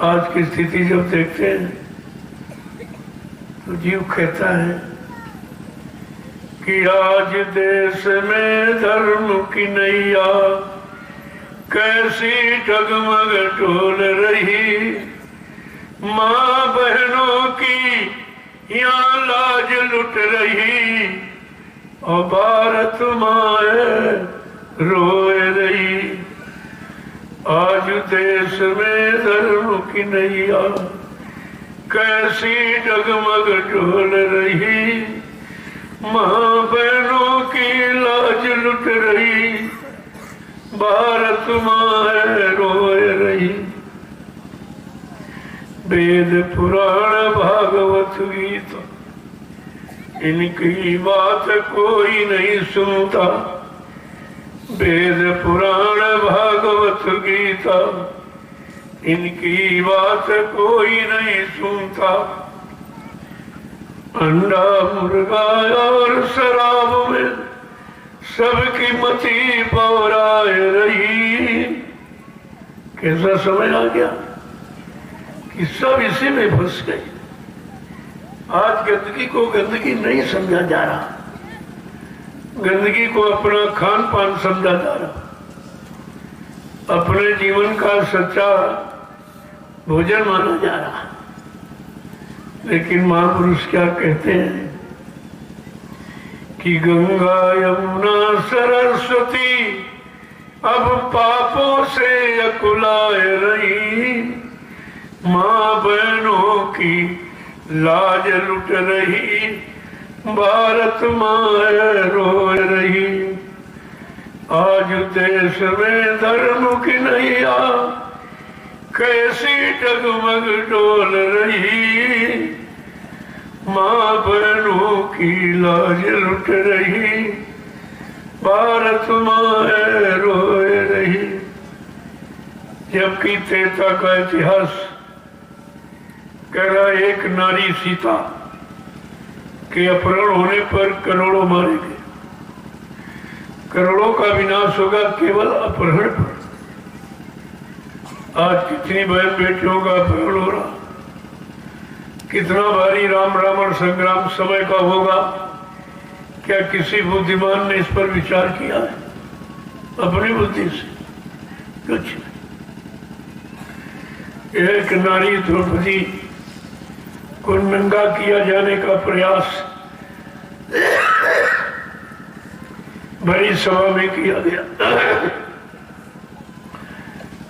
आज की स्थिति जब देखते हैं तो जीव कहता है कि आज देश में धर्म की नैया कैसी डगमग डोल रही, माँ बहनों की यहाँ लाज लुट रही और भारत माए रोए रही। आज देश में धर्म की नैया कैसी डगमग डोल रही, माँ बहनों की लाज लुट रही, भारत माए रोए रही। वेद पुराण भागवत गीता इनकी बात कोई नहीं सुनता। वेद पुराण भागवत गीता इनकी बात कोई नहीं सुनता। अंडा मुर्गा और शराब में सबकी मती बौराए रही। कैसा समय आ गया कि सब इसी में फंस गए। आज गंदगी को गंदगी नहीं समझा जा रहा, गंदगी को अपना खान पान समझा जा रहा, अपने जीवन का सच्चा भोजन माना जा रहा। लेकिन महापुरुष क्या कहते हैं कि गंगा यमुना सरस्वती अब पापों से अकुलाए रही, माँ बहनों की लाज लुट रही, भारत माए रोए रही। आज देश में धर्म की नैया कैसी डगमग डोल रही, माँ बहनों की लाज लुट रही, भारत माए रोए रही। जबकि त्रेता का इतिहास कह रहा, एक नारी सीता के अपहरण होने पर करोड़ों मारे गए। करोड़ों का विनाश होगा केवल अपहरण पर। आज कितनी बहन बेटियों का अपहरण हो रहा, कितना भारी राम रावण संग्राम समय का होगा। क्या किसी बुद्धिमान ने इस पर विचार किया है? अपनी बुद्धि से कुछ नहीं। एक नारी द्रौपदी को नंगा किया जाने का प्रयास बड़ी सभा में किया गया।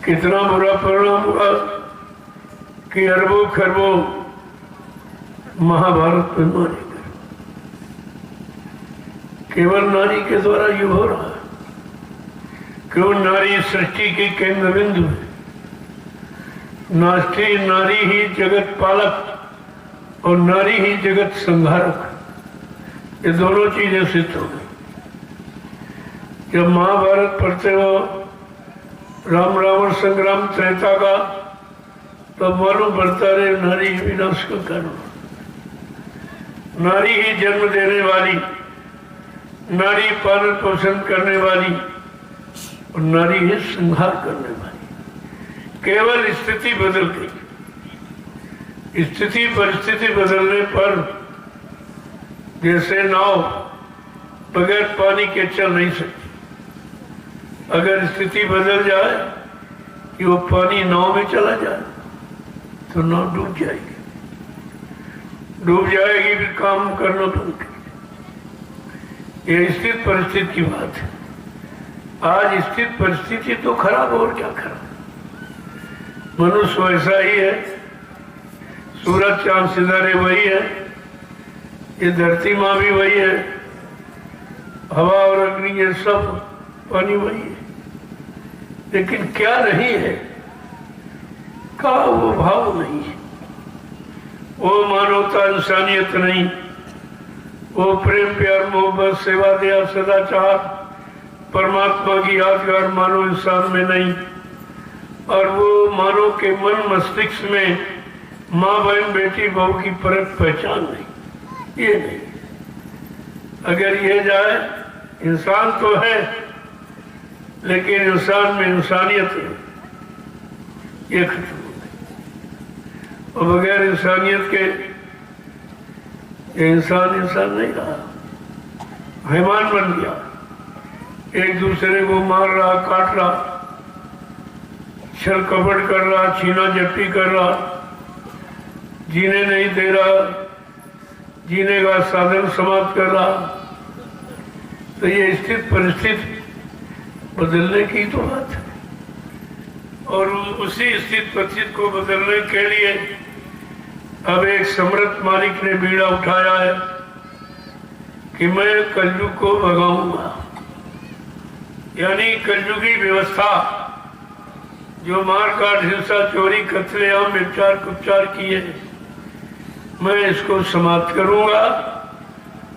कितना बुरा परिणाम हुआ कि अरबों खरबों महाभारत में मारे गए। केवल नारी के द्वारा ये हो रहा है। क्यों? नारी सृष्टि की केंद्र बिंदु है। नारी ही जगत पालक और नारी ही जगत संहारक। ये दोनों चीजें सिद्ध हो गई। जब महाभारत पढ़ते हो, राम रावण संग्राम त्रेता का, तब मालूम पड़ता रहे नारी विनाश का कारण। नारी ही जन्म देने वाली, नारी पालन पोषण करने वाली और नारी ही संहार करने वाली। केवल स्थिति बदल गई। स्थिति परिस्थिति बदलने पर जैसे नाव बगैर पानी के चल नहीं सकती। अगर स्थिति बदल जाए कि वो पानी नाव में चला जाए तो नाव डूब जाएगी। डूब जाएगी, फिर काम करना बंद कर। ये स्थित परिस्थिति की बात है। आज स्थित परिस्थिति तो खराब, और क्या खराब। मनुष्य वैसा ही है, सूरज चांद सितारे वही है, ये धरती माँ भी वही है, हवा और अग्नि ये सब पानी वही है। लेकिन क्या नहीं है का वो भाव नहीं है, वो मानवता इंसानियत नहीं, वो प्रेम प्यार मोहब्बत सेवा दया सदाचार परमात्मा की यादगार मानव इंसान में नहीं। और वो मानव के मन मस्तिष्क में माँ बहन बेटी बहू की परख पहचान नहीं, ये नहीं। अगर ये जाए, इंसान तो है लेकिन इंसान में इंसानियत है, ये खत्म हो गई। और बगैर इंसानियत के इंसान नहीं रहा, हैवान बन गया, एक दूसरे को मार रहा, काट रहा, छल कपट कर रहा, छीना झपटी कर रहा, जीने नहीं दे रहा, जीने का साधन समाप्त कर रहा। तो ये स्थित परिस्थिति बदलने की तो बात है, और उसी स्थित परिस्थिति को बदलने के लिए अब एक समर्थ मालिक ने बीड़ा उठाया है कि मैं कलयुग को भगाऊंगा। यानी कलयुगी व्यवस्था जो मार काट, हिंसा, चोरी, कत्लेआम, व्यभिचार, कुचार किए, मैं इसको समाप्त करूंगा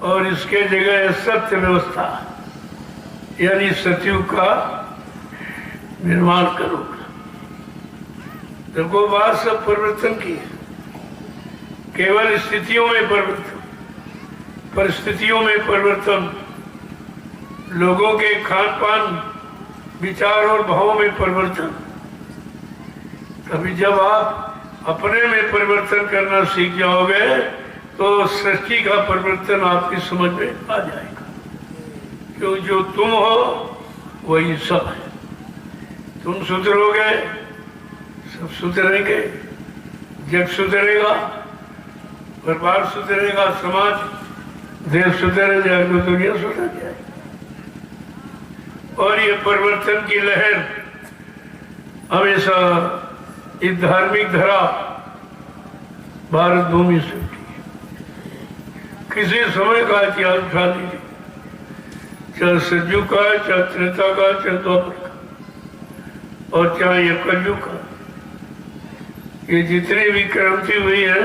और इसके जगह सत्य व्यवस्था यानी सतयुग का निर्माण करूंगा। देखो बात सब परिवर्तन की है, केवल स्थितियों में परिवर्तन, परिस्थितियों में परिवर्तन, लोगों के खान पान, विचार और भावों में परिवर्तन। कभी जब आप अपने में परिवर्तन करना सीख जाओगे तो सृष्टि का परिवर्तन आपकी समझ में आ जाएगा, क्यों जो तुम हो वही सब है। तुम सुधरोगे सब सुधरेंगे, जग सुधरेगा, परिवार सुधरेगा, समाज, देश सुधर जाएगा, दुनिया सुधर जाएगी। और ये परिवर्तन की लहर हमेशा इस धार्मिक धरा भारत भूमि से उठी। किसी समय का इतिहास उठा लीजिए, चाहे सतयुग का, चाहे त्रेता का, चाहे द्वापर का, और चाहे ये कलयुग का, ये जितनी भी क्रांति हुई है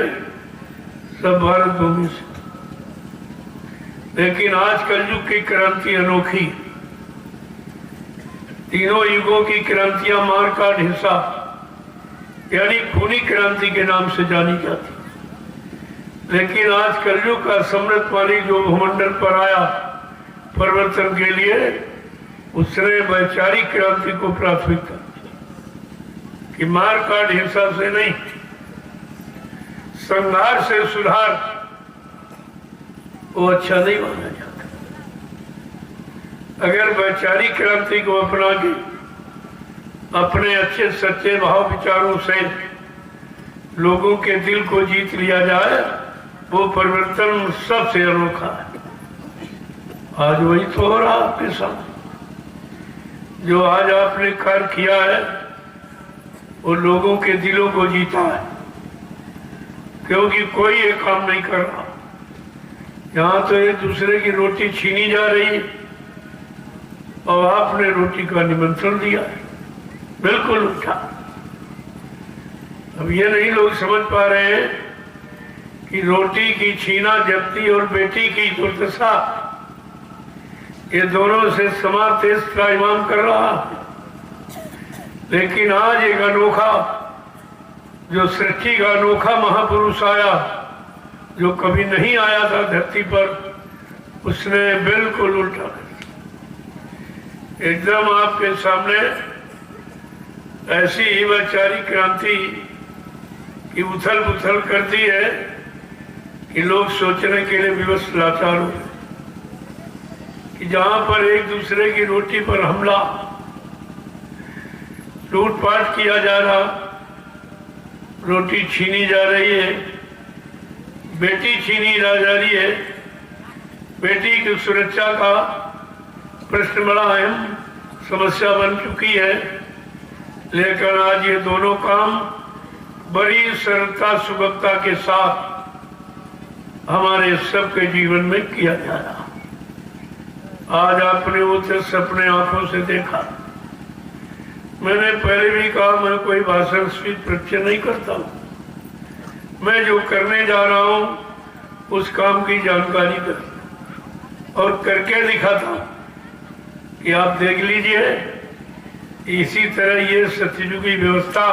सब भारत भूमि से। लेकिन आज कलयुग की क्रांति अनोखी, तीनों युगों की क्रांतियां मार काट, हिंसा यानी खूनी क्रांति के नाम से जानी जाती, लेकिन आज कलयुग का सम्राट मालिक जो भूमंडल पर आया परिवर्तन के लिए, उसने वैचारिक क्रांति को प्राथमिकता कि मार काट, हिंसा से नहीं, संघार से सुधार वो अच्छा नहीं माना जाता। अगर वैचारिक क्रांति को अपना के अपने अच्छे सच्चे भाव विचारों से लोगों के दिल को जीत लिया जाए, वो परिवर्तन सबसे अनोखा है। आज वही तो हो रहा आपके साथ, जो आज आपने कार्य किया है वो लोगों के दिलों को जीता है, क्योंकि कोई ये काम नहीं कर रहा। यहाँ तो एक दूसरे की रोटी छीनी जा रही है और आपने रोटी का निमंत्रण दिया है, बिल्कुल उठा। अब ये नहीं लोग समझ पा रहे हैं कि रोटी की छीना जब्ती और बेटी की दुर्दशा, ये दोनों से समाज देश का इमाम कर रहा है। लेकिन आज एक अनोखा, जो सृष्टि का अनोखा महापुरुष आया, जो कभी नहीं आया था धरती पर, उसने बिल्कुल उल्टा एकदम आपके सामने ऐसी ही वैचारिक क्रांति की उथल पुथल कर दी है कि लोग सोचने के लिए विवश लाचार हो, कि जहां पर एक दूसरे की रोटी पर हमला, लूटपाट किया जा रहा, रोटी छीनी जा रही है, बेटी छीनी जा रही है, बेटी की सुरक्षा का प्रश्न बड़ा अहम समस्या बन चुकी है। लेकिन आज ये दोनों काम बड़ी सरलता सुगमता के साथ हमारे सबके जीवन में किया जा रहा। आज आपने उसे अपने आंखों से देखा। मैंने पहले भी कहा, मैं कोई भाषण स्पीच प्रचार नहीं करता हूँ, मैं जो करने जा रहा हूँ उस काम की जानकारी कर और करके दिखाता हूँ कि आप देख लीजिए। इसी तरह ये सतयुगी व्यवस्था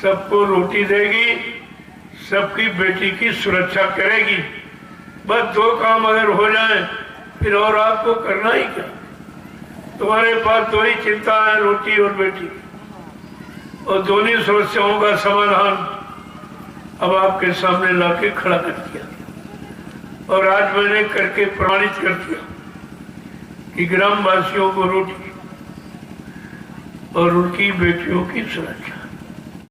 सबको रोटी देगी, सबकी बेटी की सुरक्षा करेगी। बस दो काम अगर हो जाए फिर और आपको करना ही क्या, तुम्हारे पास दो ही चिंता है, रोटी और बेटी, और दोनों समस्याओं का समाधान अब आपके सामने लाके खड़ा कर दिया और आज मैंने करके प्रमाणित कर दिया कि ग्रामवासियों को रोटी और उनकी बेटियों की सुरक्षा